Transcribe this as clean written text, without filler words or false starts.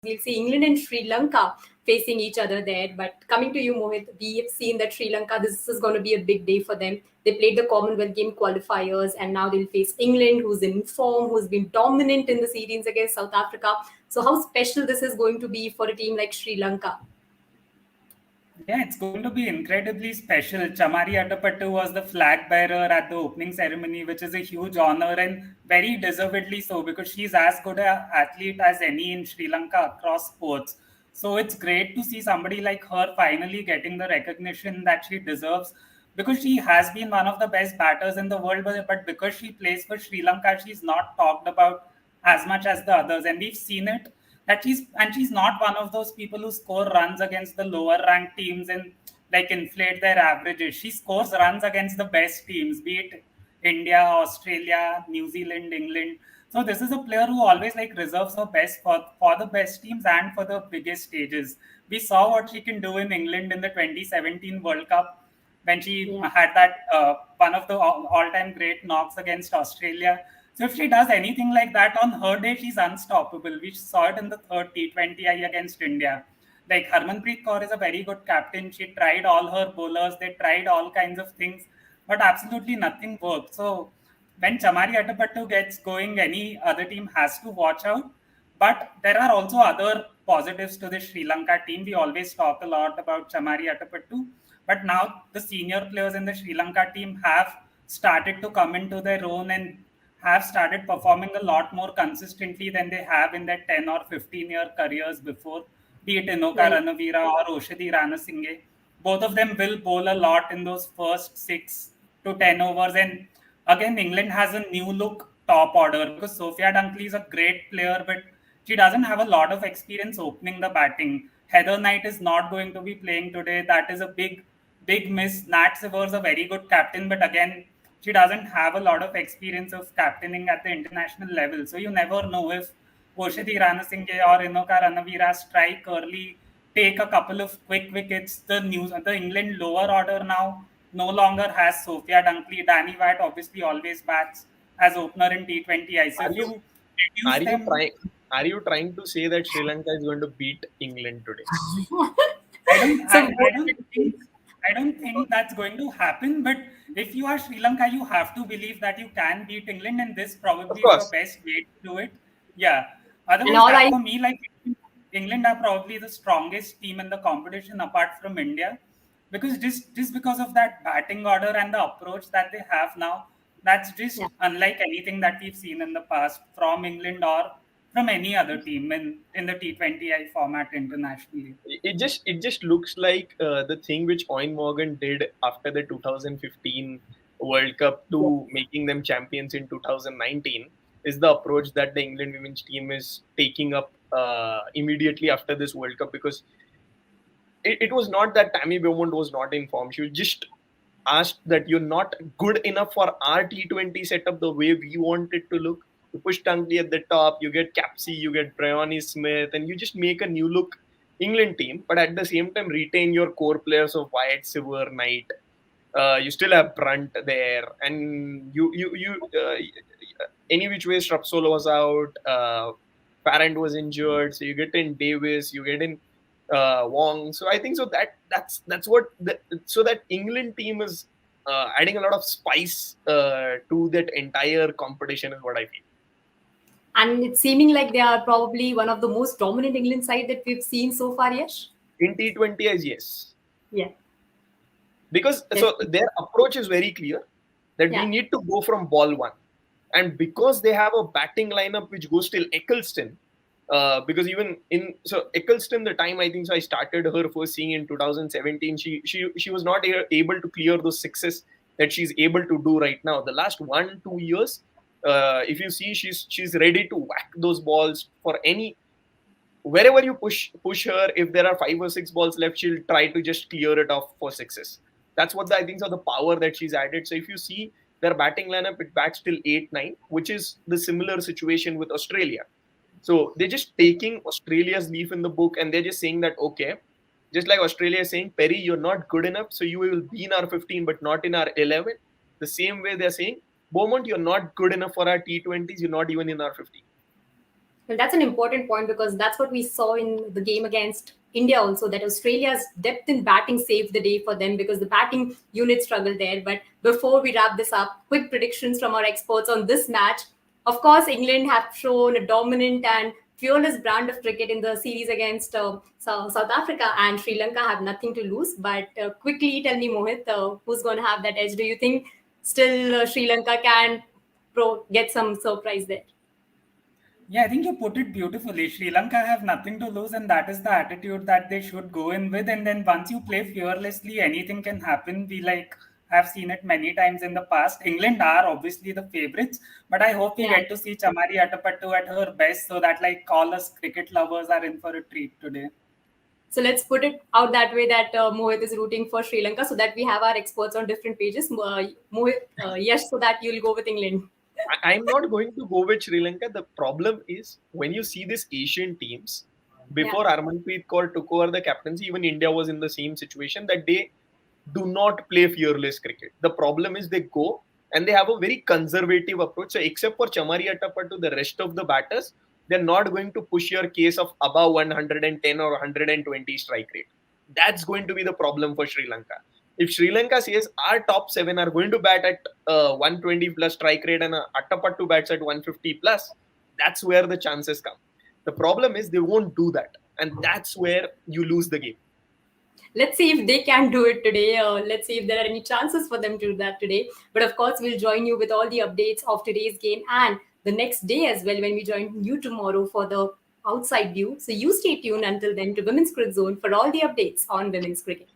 we'll see England and Sri Lanka facing each other there. But coming to you, Mohit, we have seen that Sri Lanka, this is going to be a big day for them. They played the Commonwealth Game qualifiers, and now they'll face England, who's in form, who's been dominant in the series against South Africa. So, how special this is going to be for a team like Sri Lanka? Yeah, it's going to be incredibly special. Chamari Attappattu was the flag bearer at the opening ceremony, which is a huge honor and very deservedly so because she's as good an athlete as any in Sri Lanka across sports. So it's great to see somebody like her finally getting the recognition that she deserves because she has been one of the best batters in the world, but because she plays for Sri Lanka, she's not talked about as much as the others. And we've seen it that she's not one of those people who score runs against the lower ranked teams and like inflate their averages. She scores runs against the best teams, be it India, Australia, New Zealand, England. So this is a player who always like reserves her best for the best teams and for the biggest stages. We saw what she can do in England in the 2017 World Cup when she had that one of the all-time great knocks against Australia. So if she does anything like that on her day, she's unstoppable. We saw it in the third T20I against India. Like Harmanpreet Kaur is a very good captain. She tried all her bowlers. They tried all kinds of things, but absolutely nothing worked. So when Chamari Attappattu gets going, any other team has to watch out. But there are also other positives to the Sri Lanka team. We always talk a lot about Chamari Attappattu, but now the senior players in the Sri Lanka team have started to come into their own and have started performing a lot more consistently than they have in their 10 or 15-year careers before, be it Inoka Ranavira or Oshadi Ranasinghe. Both of them will bowl a lot in those first 6 to 10 overs. And again, England has a new look top order because Sophia Dunkley is a great player, but she doesn't have a lot of experience opening the batting. Heather Knight is not going to be playing today. That is a big miss. Nat Sever is a very good captain, but again, she doesn't have a lot of experience of captaining at the international level. So you never know if Oshadi Ranasinghe or Inoka Ranavira strike early, take a couple of quick wickets. The England lower order now no longer has Sophia Dunkley. Danny White obviously always bats as opener in T20I. So if you reduce them, are you trying to say that Sri Lanka is going to beat England today? I don't think that's going to happen. But if you are Sri Lanka, you have to believe that you can beat England, and this probably is the best way to do it. Yeah. Otherwise, for me, like England are probably the strongest team in the competition apart from India, because just because of that batting order and the approach that they have now, that's just unlike anything that we've seen in the past from England or from any other team in the T20I format internationally. It just looks like the thing which Owen Morgan did after the 2015 World Cup to making them champions in 2019 is the approach that the England women's team is taking up immediately after this World Cup, because it was not that Tammy Beaumont was not in form. She was just asked that you're not good enough for our T20 setup the way we want it to look. You push Dunkley at the top, you get Capsey, you get Bryony Smith, and you just make a new look England team, but at the same time retain your core players of Wyatt, Sever, Knight. You still have Brunt there, and you any which way Strupsolo was out, Parent was injured, so you get in Davis, you get in Wong. So I think so that's what so that England team is adding a lot of spice to that entire competition is what I feel. And it's seeming like they are probably one of the most dominant England side that we've seen so far, Yash? In T20 yes. Yeah. Because so their approach is very clear that we need to go from ball one. And because they have a batting lineup which goes till Eccleston, because even Eccleston, the time I think so I started her first seeing in 2017, she was not able to clear those sixes that she's able to do right now. The last 1-2 years, if you see, she's ready to whack those balls for any wherever you push her. If there are 5 or 6 balls left, she'll try to just clear it off for sixes. That's what I think are the power that she's added. So if you see their batting lineup, it bats till 8-9, which is the similar situation with Australia. So they're just taking Australia's leaf in the book and they're just saying that, okay, just like Australia is saying, Perry, you're not good enough, so you will be in our 15 but not in our 11. The same way they're saying, Beaumont, you're not good enough for our T20s, you're not even in our 15. Well, that's an important point because that's what we saw in the game against India also, that Australia's depth in batting saved the day for them because the batting unit struggled there. But before we wrap this up, quick predictions from our experts on this match. Of course, England have shown a dominant and fearless brand of cricket in the series against South Africa, and Sri Lanka have nothing to lose. But quickly tell me, Mohit, who's going to have that edge? Do you think still Sri Lanka can get some surprise there? Yeah, I think you put it beautifully. Sri Lanka have nothing to lose, and that is the attitude that they should go in with. And then once you play fearlessly, anything can happen. We have seen it many times in the past. England are obviously the favorites, but I hope we Yeah. get to see Chamari Atapattu at her best, so that all us cricket lovers are in for a treat today. So let's put it out that way that Mohit is rooting for Sri Lanka so that we have our experts on different pages. Mohit, yes, so that you'll go with England. I'm not going to go with Sri Lanka. The problem is when you see these Asian teams, before Harmanpreet Kaur took over the captaincy, even India was in the same situation that they do not play fearless cricket. The problem is they go and they have a very conservative approach. So except for Chamari Atapattu, the rest of the batters, they're not going to push your case of above 110 or 120 strike rate. That's going to be the problem for Sri Lanka. If Sri Lanka says our top seven are going to bat at 120 plus strike rate and Atapattu bats at 150 plus, that's where the chances come. The problem is they won't do that, and that's where you lose the game. Let's see if they can do it today. Let's see if there are any chances for them to do that today. But of course, we'll join you with all the updates of today's game and the next day as well when we join you tomorrow for the outside view. So you stay tuned until then to Women's Cricket Zone for all the updates on women's cricket.